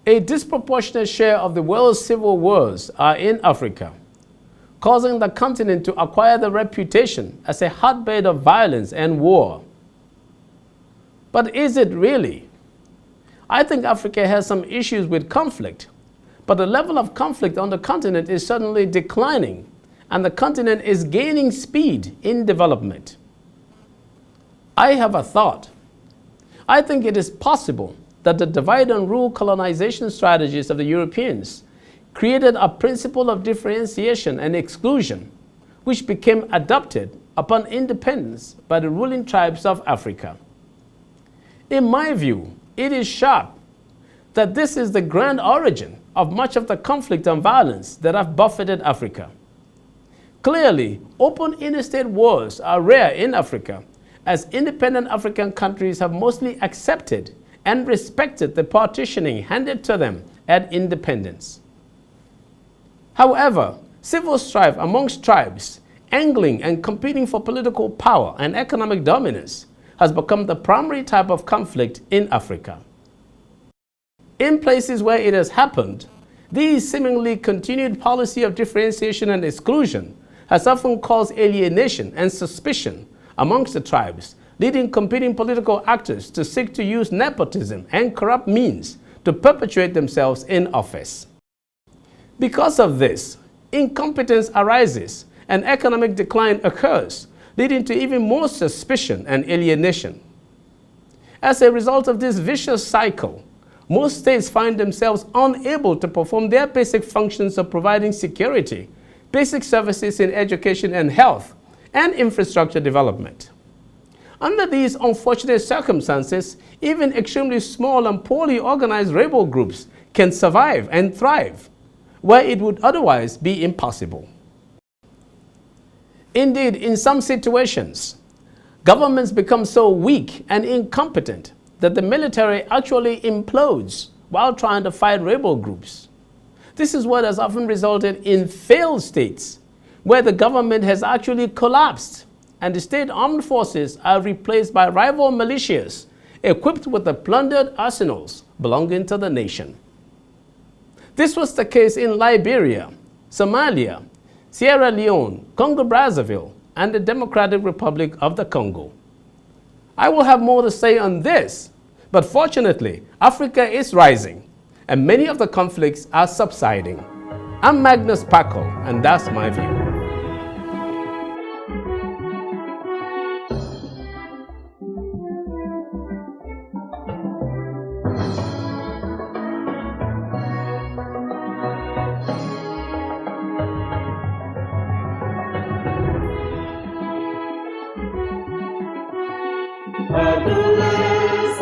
A disproportionate share of the world's civil wars are in Africa, causing the continent to acquire the reputation as a hotbed of violence and war. But is it really? I think Africa has some issues with conflict, but the level of conflict on the continent is suddenly declining, and the continent is gaining speed in development. I have a thought. I think it is possible that the divide and rule colonization strategies of the Europeans created a principle of differentiation and exclusion, which became adopted upon independence by the ruling tribes of Africa. In my view, it is sharp that this is the grand origin of much of the conflict and violence that have buffeted Africa. Clearly, open interstate wars are rare in Africa, as independent African countries have mostly accepted and respected the partitioning handed to them at independence. However, civil strife amongst tribes, angling and competing for political power and economic dominance has become the primary type of conflict in Africa. In places where it has happened, these seemingly continued policy of differentiation and exclusion has often caused alienation and suspicion amongst the tribes, leading competing political actors to seek to use nepotism and corrupt means to perpetuate themselves in office. Because of this, incompetence arises and economic decline occurs, leading to even more suspicion and alienation. As a result of this vicious cycle, most states find themselves unable to perform their basic functions of providing security, basic services in education and health, and infrastructure development. Under these unfortunate circumstances, even extremely small and poorly organized rebel groups can survive and thrive, where it would otherwise be impossible. Indeed, in some situations, governments become so weak and incompetent that the military actually implodes while trying to fight rebel groups. This is what has often resulted in failed states, where the government has actually collapsed and the state armed forces are replaced by rival militias equipped with the plundered arsenals belonging to the nation. This was the case in Liberia, Somalia, Sierra Leone, Congo-Brazzaville, and the Democratic Republic of the Congo. I will have more to say on this, but fortunately, Africa is rising, and many of the conflicts are subsiding. I'm Magnus Kpakol, and that's my view. Magnus,